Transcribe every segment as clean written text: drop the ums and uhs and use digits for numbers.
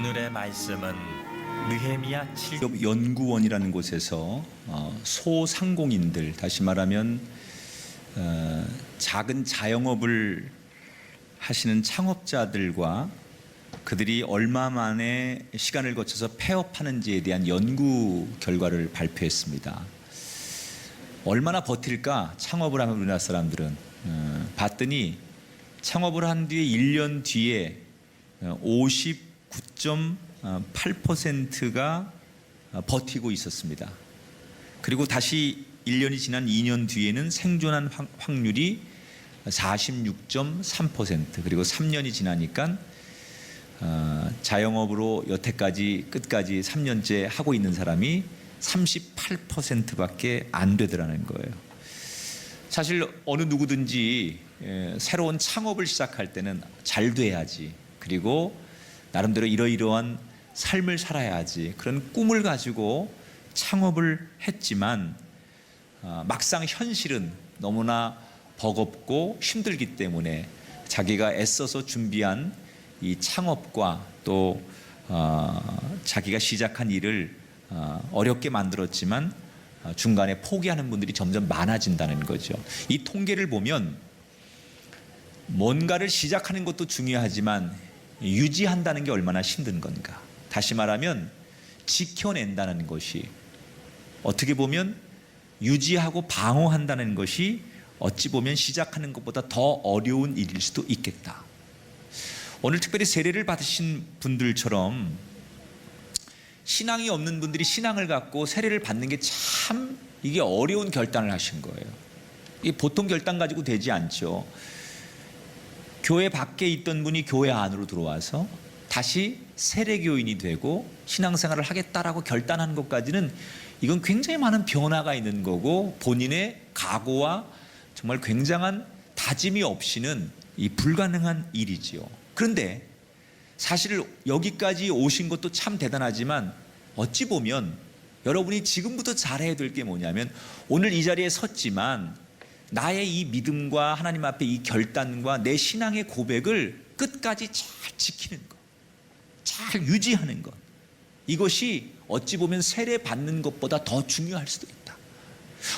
오늘의 말씀은 느헤미야 7 연구원이라는 곳에서 소상공인들, 다시 말하면 작은 자영업을 하시는 창업자들과 그들이 얼마 만에 시간을 거쳐서 폐업하는지에 대한 연구 결과를 발표했습니다. 얼마나 버틸까 창업을 하면 우리나라 사람들은 봤더니 창업을 한 뒤에 1년 뒤에 59.8%가 버티고 있었습니다. 그리고 다시 1년이 지난 2년 뒤에는 생존한 확률이 46.3%, 그리고 3년이 지나니까 자영업으로 여태까지 끝까지 3년째 하고 있는 사람이 38%밖에 안 되더라는 거예요. 사실 어느 누구든지 새로운 창업을 시작할 때는 잘 돼야지, 그리고 나름대로 이러이러한 삶을 살아야지, 그런 꿈을 가지고 창업을 했지만 막상 현실은 너무나 버겁고 힘들기 때문에 자기가 애써서 준비한 이 창업과 또 자기가 시작한 일을 어렵게 만들었지만 중간에 포기하는 분들이 점점 많아진다는 거죠. 이 통계를 보면 뭔가를 시작하는 것도 중요하지만 유지한다는 게 얼마나 힘든 건가. 다시 말하면 지켜낸다는 것이, 어떻게 보면 유지하고 방어한다는 것이 어찌 보면 시작하는 것보다 더 어려운 일일 수도 있겠다. 오늘 특별히 세례를 받으신 분들처럼 신앙이 없는 분들이 신앙을 갖고 세례를 받는 게 참 이게 어려운 결단을 하신 거예요. 이게 보통 결단 가지고 되지 않죠. 교회 밖에 있던 분이 교회 안으로 들어와서 다시 세례교인이 되고 신앙생활을 하겠다라고 결단한 것까지는 이건 굉장히 많은 변화가 있는 거고, 본인의 각오와 정말 굉장한 다짐이 없이는 이 불가능한 일이지요. 그런데 사실 여기까지 오신 것도 참 대단하지만 어찌 보면 여러분이 지금부터 잘해야 될 게 뭐냐면, 오늘 이 자리에 섰지만 나의 이 믿음과 하나님 앞에 이 결단과 내 신앙의 고백을 끝까지 잘 지키는 것, 잘 유지하는 것, 이것이 어찌 보면 세례 받는 것보다 더 중요할 수도 있다.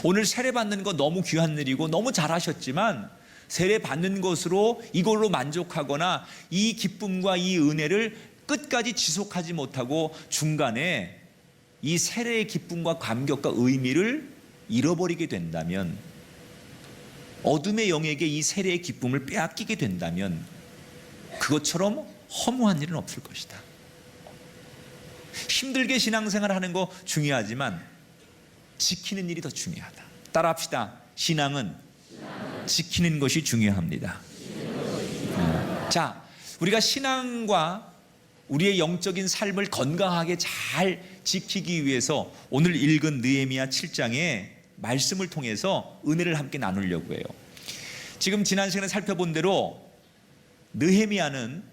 오늘 세례 받는 거 너무 귀한 일이고 너무 잘하셨지만 세례 받는 것으로 이걸로 만족하거나 이 기쁨과 이 은혜를 끝까지 지속하지 못하고 중간에 이 세례의 기쁨과 감격과 의미를 잃어버리게 된다면, 어둠의 영에게 이 세례의 기쁨을 빼앗기게 된다면 그것처럼 허무한 일은 없을 것이다. 힘들게 신앙생활 하는 거 중요하지만 지키는 일이 더 중요하다. 따라합시다. 신앙은 지키는 것이 중요합니다. 자, 우리가 신앙과 우리의 영적인 삶을 건강하게 잘 지키기 위해서 오늘 읽은 느헤미야 7장의 말씀을 통해서 은혜를 함께 나누려고 해요. 지금 지난 시간에 살펴본 대로 느헤미야는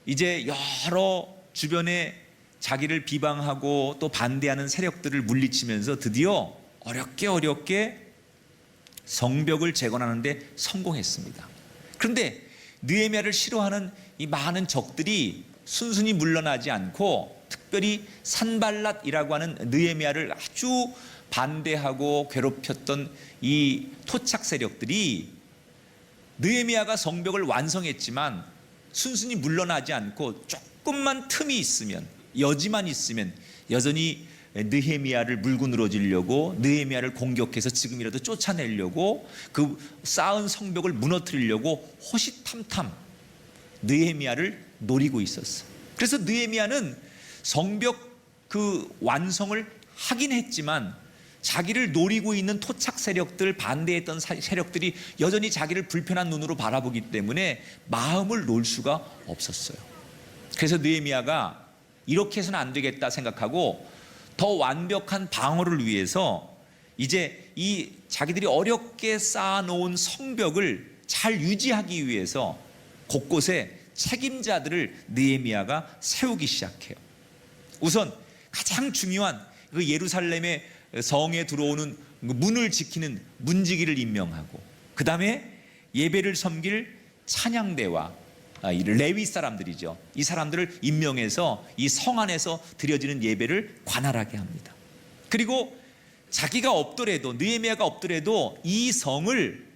이제 여러 주변에 자기를 비방하고 또 반대하는 세력들을 물리치면서 드디어 어렵게 성벽을 재건하는 데 성공했습니다. 그런데 느헤미야를 싫어하는 이 많은 적들이 순순히 물러나지 않고, 특별히 산발랏이라고 하는 느헤미야를 아주 반대하고 괴롭혔던 이 토착 세력들이 느헤미야가 성벽을 완성했지만 순순히 물러나지 않고 조금만 틈이 있으면, 여지만 있으면 여전히 느헤미야를 물고 늘어지려고, 느헤미야를 공격해서 지금이라도 쫓아내려고, 그 쌓은 성벽을 무너뜨리려고 호시탐탐 느헤미야를 노리고 있었어. 그래서 느헤미야는 성벽 그 완성을 하긴 했지만 자기를 노리고 있는 토착 세력들, 반대했던 세력들이 여전히 자기를 불편한 눈으로 바라보기 때문에 마음을 놓을 수가 없었어요. 그래서 느헤미야가 이렇게 해서는 안 되겠다 생각하고 더 완벽한 방어를 위해서 이제 이 자기들이 어렵게 쌓아놓은 성벽을 잘 유지하기 위해서 곳곳에 책임자들을 느헤미야가 세우기 시작해요. 우선 가장 중요한 그 예루살렘의 성에 들어오는 문을 지키는 문지기를 임명하고, 그 다음에 예배를 섬길 찬양대와 이 레위 사람들이죠. 이 사람들을 임명해서 이 성 안에서 드려지는 예배를 관할하게 합니다. 그리고 자기가 없더라도, 느헤미야가 없더라도 이 성을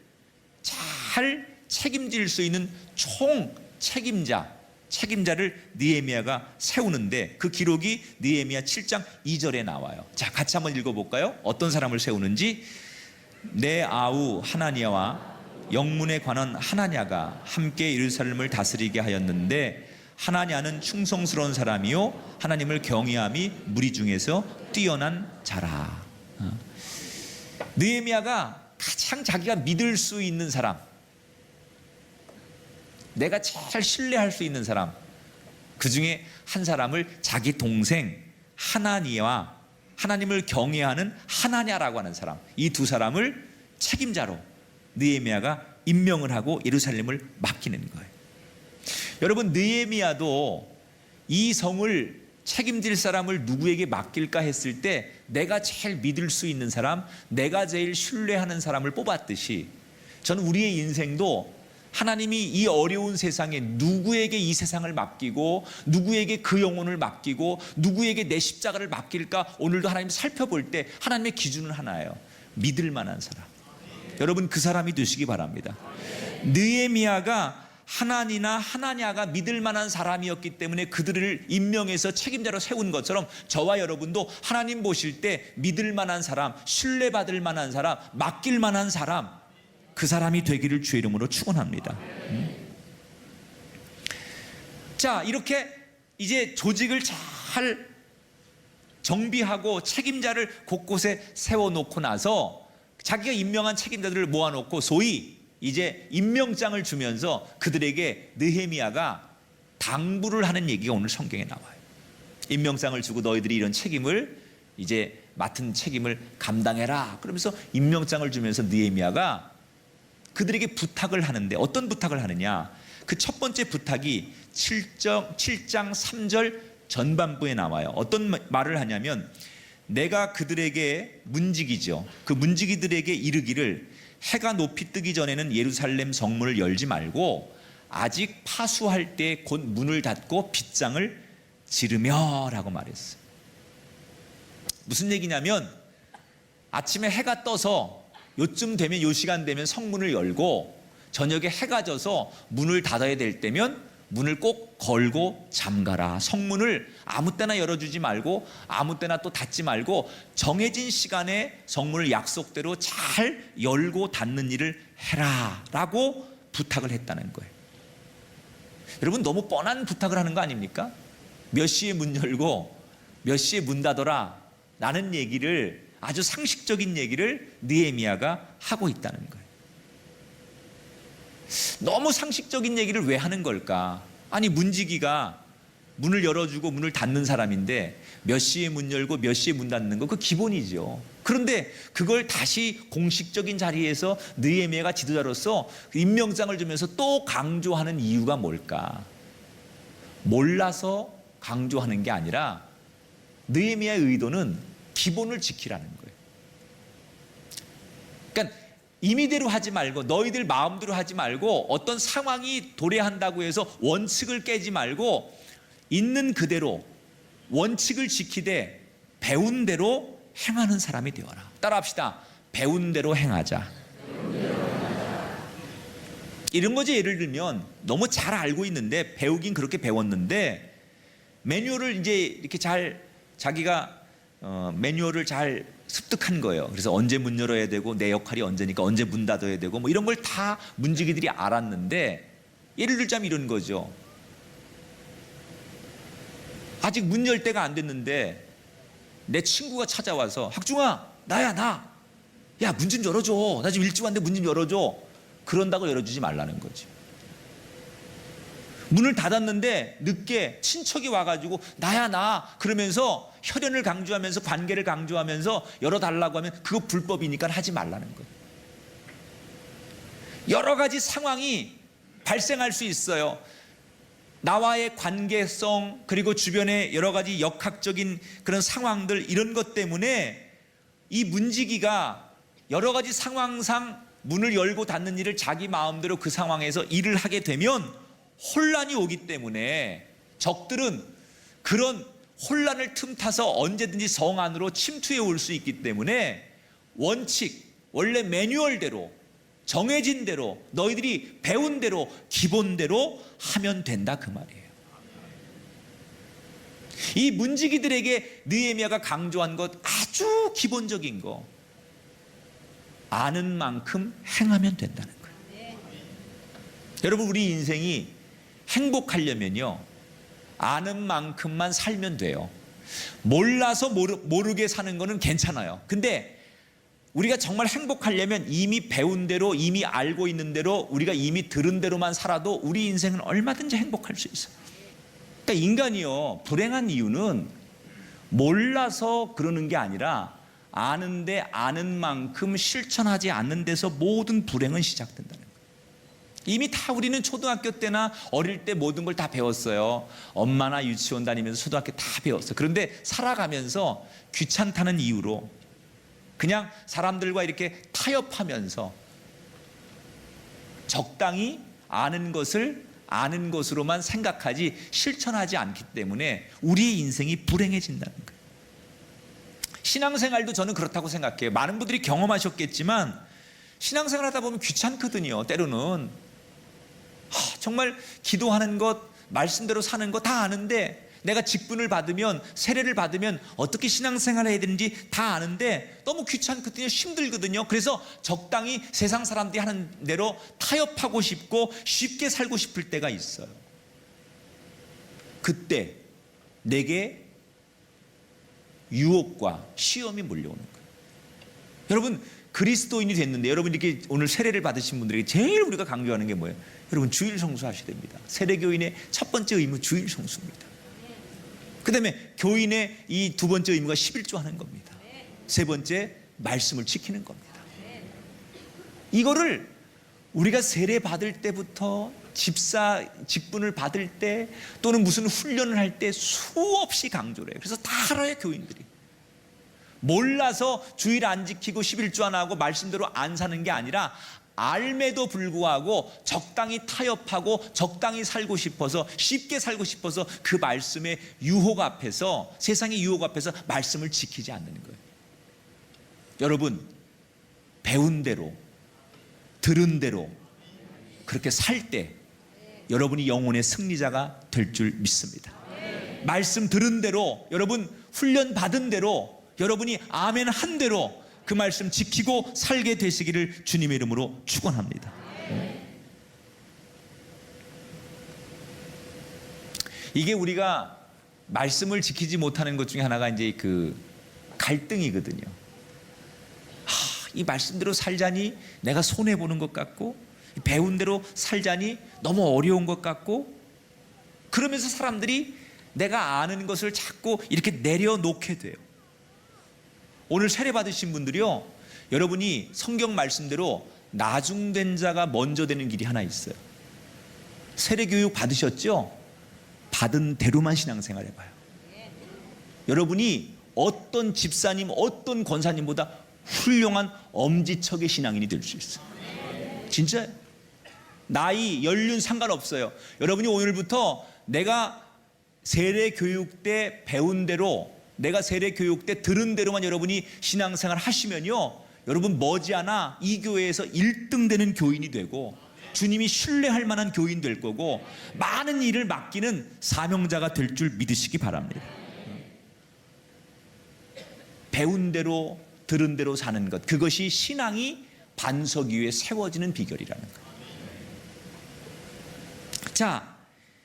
잘 책임질 수 있는 총 책임자를 느헤미야가 세우는데, 그 기록이 느헤미야 7장 2절에 나와요. 자, 같이 한번 읽어볼까요? 어떤 사람을 세우는지. 내 아우 하나니아와 영문에 관한 하나냐가 함께 예루살렘을 다스리게 하였는데, 하나냐는 충성스러운 사람이요 하나님을 경외함이 무리 중에서 뛰어난 자라. 느헤미야가 가장 자기가 믿을 수 있는 사람, 내가 제일 신뢰할 수 있는 사람, 그 중에 한 사람을 자기 동생 하나니와 하나님을 경외하는 하나냐라고 하는 사람, 이 두 사람을 책임자로 느헤미야가 임명을 하고 예루살렘을 맡기는 거예요. 여러분, 느헤미야도 이 성을 책임질 사람을 누구에게 맡길까 했을 때 내가 제일 믿을 수 있는 사람, 내가 제일 신뢰하는 사람을 뽑았듯이, 저는 우리의 인생도 하나님이 이 어려운 세상에 누구에게 이 세상을 맡기고, 누구에게 그 영혼을 맡기고, 누구에게 내 십자가를 맡길까, 오늘도 하나님 살펴볼 때 하나님의 기준은 하나예요. 믿을 만한 사람. 여러분, 그 사람이 되시기 바랍니다. 느헤미야가 하나니나 하나냐가 믿을 만한 사람이었기 때문에 그들을 임명해서 책임자로 세운 것처럼, 저와 여러분도 하나님 보실 때 믿을 만한 사람, 신뢰받을 만한 사람, 맡길 만한 사람, 그 사람이 되기를 주의 이름으로 축원합니다. 자, 이렇게 이제 조직을 잘 정비하고 책임자를 곳곳에 세워놓고 나서 자기가 임명한 책임자들을 모아놓고 소위 이제 임명장을 주면서 그들에게 느헤미야가 당부를 하는 얘기가 오늘 성경에 나와요. 임명장을 주고 너희들이 이런 책임을, 이제 맡은 책임을 감당해라. 그러면서 임명장을 주면서 느헤미야가 그들에게 부탁을 하는데, 어떤 부탁을 하느냐, 그 첫 번째 부탁이 7장 3절 전반부에 나와요. 어떤 말을 하냐면, 내가 그들에게 문지기죠, 그 문지기들에게 이르기를 해가 높이 뜨기 전에는 예루살렘 성문을 열지 말고 아직 파수할 때 곧 문을 닫고 빗장을 지르며 라고 말했어요. 무슨 얘기냐면, 아침에 해가 떠서 요쯤 되면, 요 시간 되면 성문을 열고, 저녁에 해가 져서 문을 닫아야 될 때면 문을 꼭 걸고 잠가라. 성문을 아무 때나 열어주지 말고 아무 때나 또 닫지 말고 정해진 시간에 성문을 약속대로 잘 열고 닫는 일을 해라 라고 부탁을 했다는 거예요. 여러분, 너무 뻔한 부탁을 하는 거 아닙니까? 몇 시에 문 열고 몇 시에 문 닫아라 라는 얘기를, 아주 상식적인 얘기를 느헤미야가 하고 있다는 거예요. 너무 상식적인 얘기를 왜 하는 걸까? 아니, 문지기가 문을 열어주고 문을 닫는 사람인데 몇 시에 문 열고 몇 시에 문 닫는 거, 그 기본이죠. 그런데 그걸 다시 공식적인 자리에서 느헤미야가 지도자로서 임명장을 주면서 또 강조하는 이유가 뭘까? 몰라서 강조하는 게 아니라 느헤미야의 의도는 기본을 지키라는 거예요. 그러니까 임의대로 하지 말고, 너희들 마음대로 하지 말고, 어떤 상황이 도래한다고 해서 원칙을 깨지 말고 있는 그대로 원칙을 지키되 배운 대로 행하는 사람이 되어라. 따라합시다. 배운 대로 행하자. 이런 거지. 예를 들면, 너무 잘 알고 있는데, 배우긴 그렇게 배웠는데 매뉴얼을 이제 이렇게 잘, 자기가 매뉴얼을 잘 습득한 거예요. 그래서 언제 문 열어야 되고 내 역할이 언제니까 언제 문 닫아야 되고 뭐 이런 걸 다 문지기들이 알았는데, 예를 들자면 이런 거죠. 아직 문 열 때가 안 됐는데 내 친구가 찾아와서, 학중아, 나야, 나. 야, 문 좀 열어줘. 나 지금 일찍 왔는데 문 좀 열어줘. 그런다고 열어주지 말라는 거지. 문을 닫았는데 늦게 친척이 와가지고 나야, 나. 그러면서 혈연을 강조하면서 관계를 강조하면서 열어달라고 하면 그거 불법이니까 하지 말라는 거예요. 여러 가지 상황이 발생할 수 있어요. 나와의 관계성, 그리고 주변의 여러 가지 역학적인 그런 상황들, 이런 것 때문에 이 문지기가 여러 가지 상황상 문을 열고 닫는 일을 자기 마음대로 그 상황에서 일을 하게 되면 혼란이 오기 때문에 적들은 그런 혼란을 틈타서 언제든지 성 안으로 침투해 올 수 있기 때문에 원칙, 원래 매뉴얼대로 정해진 대로 너희들이 배운 대로 기본대로 하면 된다 그 말이에요. 이 문지기들에게 느헤미야가 강조한 것 아주 기본적인 거, 아는 만큼 행하면 된다는 거예요. 여러분, 우리 인생이 행복하려면요, 아는 만큼만 살면 돼요. 몰라서 모르게 사는 거는 괜찮아요. 근데 우리가 정말 행복하려면 이미 배운 대로, 이미 알고 있는 대로, 우리가 이미 들은 대로만 살아도 우리 인생은 얼마든지 행복할 수 있어요. 그러니까 인간이요, 불행한 이유는 몰라서 그러는 게 아니라 아는데 아는 만큼 실천하지 않는 데서 모든 불행은 시작된다는 거예요. 이미 다 우리는 초등학교 때나 어릴 때 모든 걸 다 배웠어요. 엄마나 유치원 다니면서 초등학교 다 배웠어요. 그런데 살아가면서 귀찮다는 이유로 그냥 사람들과 이렇게 타협하면서 적당히 아는 것을 아는 것으로만 생각하지 실천하지 않기 때문에 우리의 인생이 불행해진다는 거예요. 신앙생활도 저는 그렇다고 생각해요. 많은 분들이 경험하셨겠지만 신앙생활 하다 보면 귀찮거든요. 때로는 정말 기도하는 것, 말씀대로 사는 거 다 아는데, 내가 직분을 받으면, 세례를 받으면 어떻게 신앙생활을 해야 되는지 다 아는데 너무 귀찮거든요. 힘들거든요. 그래서 적당히 세상 사람들이 하는 대로 타협하고 싶고 쉽게 살고 싶을 때가 있어요. 그때 내게 유혹과 시험이 몰려오는 거예요. 여러분, 그리스도인이 됐는데, 여러분 이렇게 오늘 세례를 받으신 분들에게 제일 우리가 강조하는 게 뭐예요? 여러분, 주일 성수하셔야 됩니다. 세례교인의 첫 번째 의무 주일 성수입니다. 그 다음에 교인의 이 두 번째 의무가 11조 하는 겁니다. 세 번째, 말씀을 지키는 겁니다. 이거를 우리가 세례 받을 때부터 집사 직분을 받을 때 또는 무슨 훈련을 할 때 수없이 강조를 해요. 그래서 다 알아요, 교인들이. 몰라서 주일 안 지키고 11조 안 하고 말씀대로 안 사는 게 아니라 알매도 불구하고 적당히 타협하고 적당히 살고 싶어서, 쉽게 살고 싶어서 그 말씀의 유혹 앞에서, 세상의 유혹 앞에서 말씀을 지키지 않는 거예요. 여러분, 배운 대로 들은 대로 그렇게 살 때 여러분이 영혼의 승리자가 될 줄 믿습니다. 말씀 들은 대로, 여러분 훈련 받은 대로, 여러분이 아멘 한 대로 그 말씀 지키고 살게 되시기를 주님의 이름으로 축원합니다. 이게 우리가 말씀을 지키지 못하는 것 중에 하나가 이제 그 갈등이거든요. 이 말씀대로 살자니 내가 손해 보는 것 같고, 배운 대로 살자니 너무 어려운 것 같고, 그러면서 사람들이 내가 아는 것을 자꾸 이렇게 내려놓게 돼요. 오늘 세례 받으신 분들이요, 여러분이 성경 말씀대로 나중된 자가 먼저 되는 길이 하나 있어요. 세례 교육 받으셨죠? 받은 대로만 신앙생활 해봐요. 여러분이 어떤 집사님, 어떤 권사님보다 훌륭한 엄지척의 신앙인이 될 수 있어요. 진짜 나이, 연륜 상관없어요. 여러분이 오늘부터 내가 세례 교육 때 배운 대로, 내가 세례 교육 때 들은 대로만 여러분이 신앙생활 하시면요, 여러분 머지않아 이 교회에서 1등 되는 교인이 되고 주님이 신뢰할 만한 교인 될 거고 많은 일을 맡기는 사명자가 될 줄 믿으시기 바랍니다. 배운 대로 들은 대로 사는 것, 그것이 신앙이 반석 위에 세워지는 비결이라는 거예요. 자,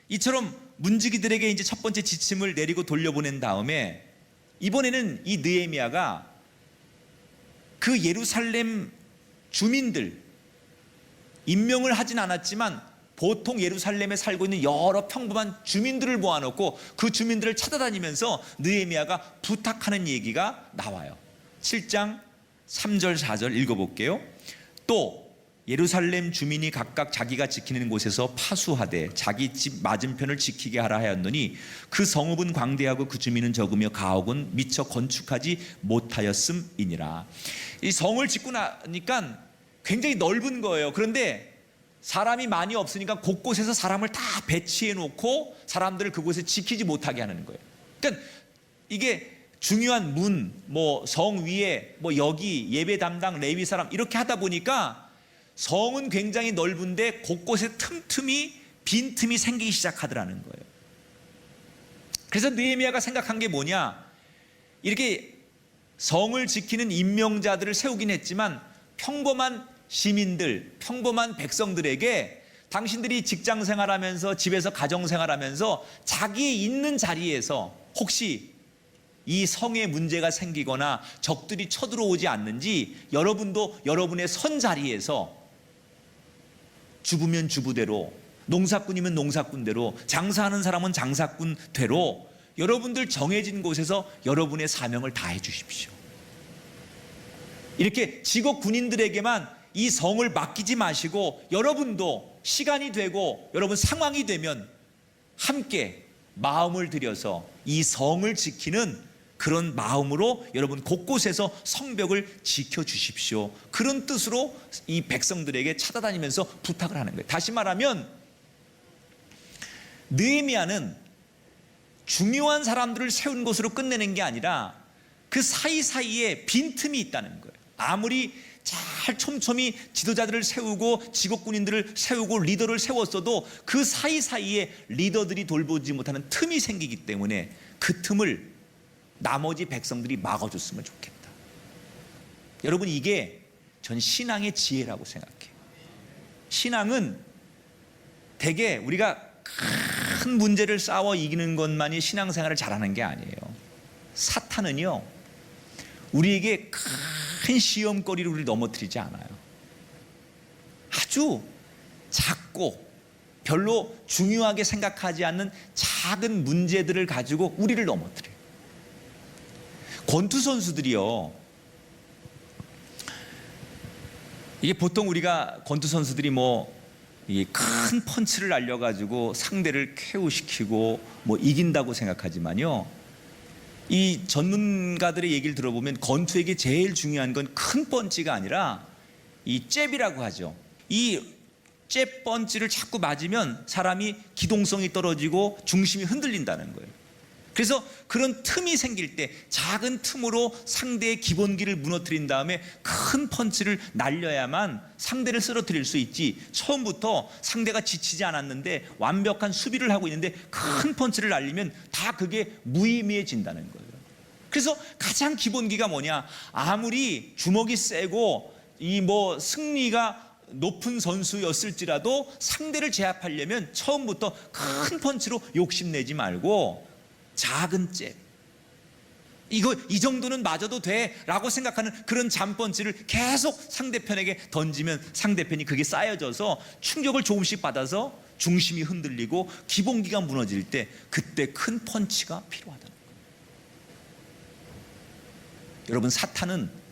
이처럼 문지기들에게 이제 첫 번째 지침을 내리고 돌려보낸 다음에 이번에는 이 느헤미야가 그 예루살렘 주민들, 임명을 하진 않았지만 보통 예루살렘에 살고 있는 여러 평범한 주민들을 모아놓고 그 주민들을 찾아다니면서 느헤미야가 부탁하는 얘기가 나와요. 7장 3절 4절 읽어볼게요. 또 예루살렘 주민이 각각 자기가 지키는 곳에서 파수하되 자기 집 맞은편을 지키게 하라 하였노니 그 성읍은 광대하고 그 주민은 적으며 가옥은 미처 건축하지 못하였음이니라. 이 성을 짓고 나니까 굉장히 넓은 거예요. 그런데 사람이 많이 없으니까 곳곳에서 사람을 다 배치해 놓고 사람들을 그곳에 지키지 못하게 하는 거예요. 그러니까 이게 중요한 문, 성 위에 여기 예배 담당 레위 사람 이렇게 하다 보니까 성은 굉장히 넓은데 곳곳에 틈틈이 빈틈이 생기기 시작하더라는 거예요. 그래서 느헤미야가 생각한 게 뭐냐, 이렇게 성을 지키는 임명자들을 세우긴 했지만 평범한 시민들, 평범한 백성들에게 당신들이 직장 생활하면서 집에서 가정 생활하면서 자기 있는 자리에서 혹시 이 성에 문제가 생기거나 적들이 쳐들어오지 않는지 여러분도 여러분의 선 자리에서 주부면 주부대로, 농사꾼이면 농사꾼대로, 장사하는 사람은 장사꾼대로 여러분들 정해진 곳에서 여러분의 사명을 다해 주십시오. 이렇게 직업 군인들에게만 이 성을 맡기지 마시고 여러분도 시간이 되고 여러분 상황이 되면 함께 마음을 들여서 이 성을 지키는 그런 마음으로 여러분 곳곳에서 성벽을 지켜주십시오. 그런 뜻으로 이 백성들에게 찾아다니면서 부탁을 하는 거예요. 다시 말하면 느헤미야는 중요한 사람들을 세운 곳으로 끝내는 게 아니라 그 사이사이에 빈틈이 있다는 거예요. 아무리 잘 촘촘히 지도자들을 세우고 직업군인들을 세우고 리더를 세웠어도 그 사이사이에 리더들이 돌보지 못하는 틈이 생기기 때문에 그 틈을 나머지 백성들이 막아줬으면 좋겠다. 여러분, 이게 전 신앙의 지혜라고 생각해요. 신앙은 대개 우리가 큰 문제를 싸워 이기는 것만이 신앙생활을 잘하는 게 아니에요. 사탄은요, 우리에게 큰 시험거리를 우리를 넘어뜨리지 않아요. 아주 작고 별로 중요하게 생각하지 않는 작은 문제들을 가지고 우리를 넘어뜨려요. 권투 선수들이요, 이게 보통 우리가 권투 선수들이 큰 펀치를 날려가지고 상대를 KO시키고 이긴다고 생각하지만요, 이 전문가들의 얘기를 들어보면 권투에게 제일 중요한 건 큰 펀치가 아니라 이 잽이라고 하죠. 이 잽 펀치를 자꾸 맞으면 사람이 기동성이 떨어지고 중심이 흔들린다는 거예요. 그래서 그런 틈이 생길 때 작은 틈으로 상대의 기본기를 무너뜨린 다음에 큰 펀치를 날려야만 상대를 쓰러뜨릴 수 있지, 처음부터 상대가 지치지 않았는데 완벽한 수비를 하고 있는데 큰 펀치를 날리면 다 그게 무의미해진다는 거예요. 그래서 가장 기본기가 뭐냐, 아무리 주먹이 세고 승리가 높은 선수였을지라도 상대를 제압하려면 처음부터 큰 펀치로 욕심내지 말고 작은 잽, 이 정도는 맞아도 돼 라고 생각하는 그런 잠펀치를 계속 상대편에게 던지면 상대편이 그게 쌓여져서 충격을 조금씩 받아서 중심이 흔들리고 기본기가 무너질 때 그때 큰 펀치가 필요하다는 거예요. 여러분, 사탄은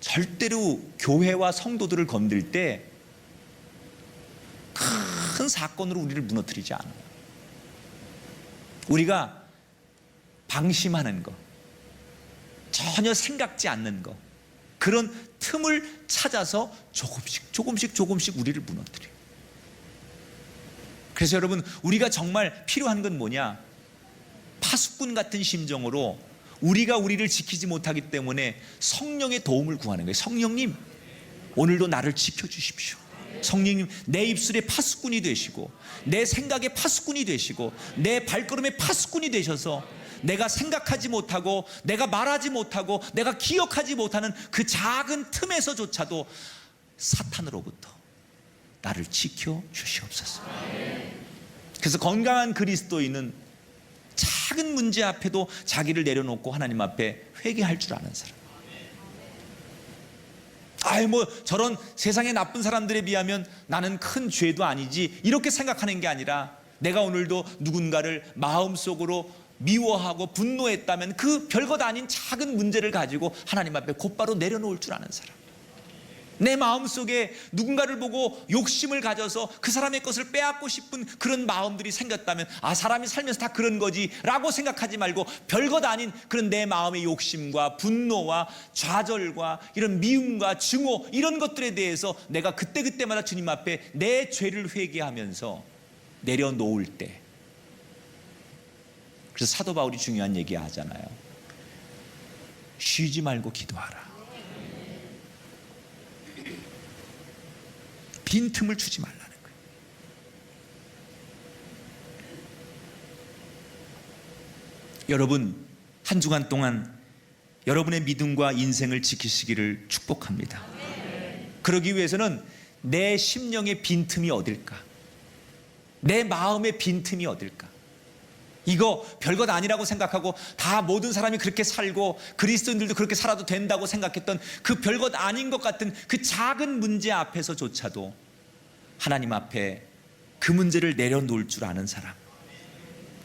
절대로 교회와 성도들을 건들 때 큰 사건으로 우리를 무너뜨리지 않아요. 우리가 방심하는 거, 전혀 생각지 않는 거, 그런 틈을 찾아서 조금씩 우리를 무너뜨려요. 그래서 여러분, 우리가 정말 필요한 건 뭐냐, 파수꾼 같은 심정으로 우리가 우리를 지키지 못하기 때문에 성령의 도움을 구하는 거예요. 성령님, 오늘도 나를 지켜주십시오. 성령님, 내 입술의 파수꾼이 되시고 내 생각의 파수꾼이 되시고 내 발걸음의 파수꾼이 되셔서 내가 생각하지 못하고 내가 말하지 못하고 내가 기억하지 못하는 그 작은 틈에서조차도 사탄으로부터 나를 지켜 주시옵소서. 그래서 건강한 그리스도인은 작은 문제 앞에도 자기를 내려놓고 하나님 앞에 회개할 줄 아는 사람. 저런 세상의 나쁜 사람들에 비하면 나는 큰 죄도 아니지, 이렇게 생각하는 게 아니라 내가 오늘도 누군가를 마음속으로 미워하고 분노했다면 그 별것 아닌 작은 문제를 가지고 하나님 앞에 곧바로 내려놓을 줄 아는 사람. 내 마음속에 누군가를 보고 욕심을 가져서 그 사람의 것을 빼앗고 싶은 그런 마음들이 생겼다면 사람이 살면서 다 그런 거지 라고 생각하지 말고 별것 아닌 그런 내 마음의 욕심과 분노와 좌절과 이런 미움과 증오 이런 것들에 대해서 내가 그때그때마다 주님 앞에 내 죄를 회개하면서 내려놓을 때, 그래서 사도 바울이 중요한 얘기 하잖아요. 쉬지 말고 기도하라. 빈틈을 주지 말라는 거예요. 여러분, 한 주간 동안 여러분의 믿음과 인생을 지키시기를 축복합니다. 그러기 위해서는 내 심령의 빈틈이 어딜까? 내 마음의 빈틈이 어딜까? 이거 별것 아니라고 생각하고 다 모든 사람이 그렇게 살고 그리스도인들도 그렇게 살아도 된다고 생각했던 그 별것 아닌 것 같은 그 작은 문제 앞에서조차도 하나님 앞에 그 문제를 내려놓을 줄 아는 사람,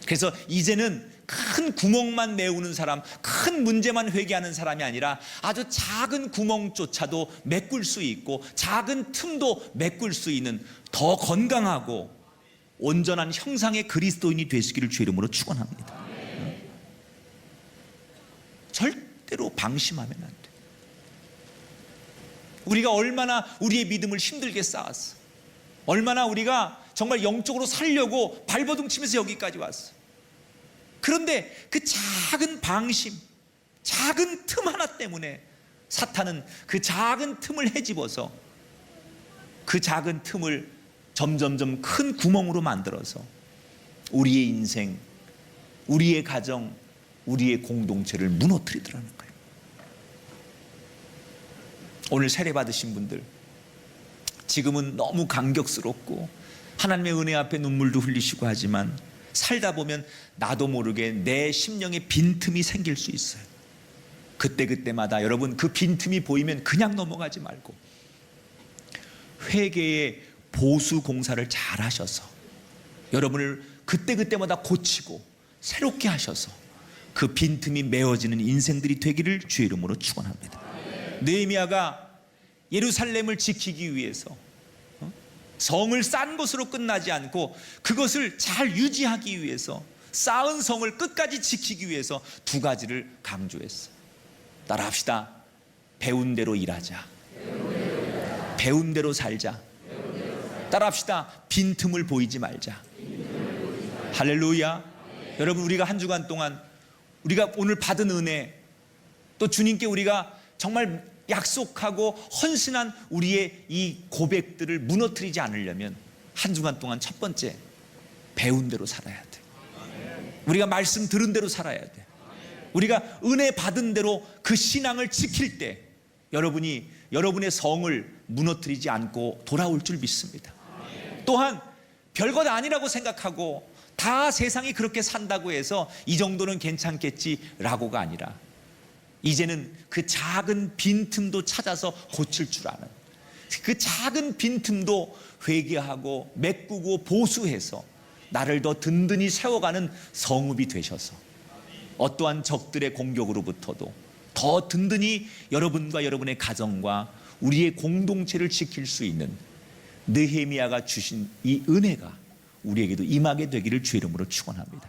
그래서 이제는 큰 구멍만 메우는 사람, 큰 문제만 회개하는 사람이 아니라 아주 작은 구멍조차도 메꿀 수 있고 작은 틈도 메꿀 수 있는 더 건강하고 온전한 형상의 그리스도인이 되시기를 주의 이름으로 축원합니다. 절대로 방심하면 안 돼. 우리가 얼마나 우리의 믿음을 힘들게 쌓았어. 얼마나 우리가 정말 영적으로 살려고 발버둥 치면서 여기까지 왔어. 그런데 그 작은 방심, 작은 틈 하나 때문에 사탄은 그 작은 틈을 헤집어서 그 작은 틈을 점점점 큰 구멍으로 만들어서 우리의 인생, 우리의 가정, 우리의 공동체를 무너뜨리더라는 거예요. 오늘 세례 받으신 분들, 지금은 너무 감격스럽고 하나님의 은혜 앞에 눈물도 흘리시고 하지만 살다 보면 나도 모르게 내 심령에 빈틈이 생길 수 있어요. 그때마다 여러분, 그 빈틈이 보이면 그냥 넘어가지 말고 회개의 보수 공사를 잘 하셔서 여러분을 그때마다 고치고 새롭게 하셔서 그 빈틈이 메워지는 인생들이 되기를 주의 이름으로 축원합니다. 느헤미야가 예루살렘을 지키기 위해서 성을 싼 것으로 끝나지 않고 그것을 잘 유지하기 위해서, 쌓은 성을 끝까지 지키기 위해서 두 가지를 강조했어요. 따라합시다. 배운 대로 일하자. 배운 대로 살자. 따라합시다. 빈틈을 보이지 말자. 할렐루야. 여러분, 우리가 한 주간 동안 우리가 오늘 받은 은혜, 또 주님께 우리가 정말 약속하고 헌신한 우리의 이 고백들을 무너뜨리지 않으려면 한 주간 동안 첫 번째, 배운 대로 살아야 돼. 우리가 말씀 들은 대로 살아야 돼. 우리가 은혜 받은 대로 그 신앙을 지킬 때 여러분이 여러분의 성을 무너뜨리지 않고 돌아올 줄 믿습니다. 또한 별것 아니라고 생각하고 다 세상이 그렇게 산다고 해서 이 정도는 괜찮겠지라고가 아니라 이제는 그 작은 빈틈도 찾아서 고칠 줄 아는, 그 작은 빈틈도 회개하고 메꾸고 보수해서 나를 더 든든히 세워가는 성읍이 되셔서 어떠한 적들의 공격으로부터도 더 든든히 여러분과 여러분의 가정과 우리의 공동체를 지킬 수 있는 느헤미야가 주신 이 은혜가 우리에게도 임하게 되기를 주의 이름으로 축원합니다.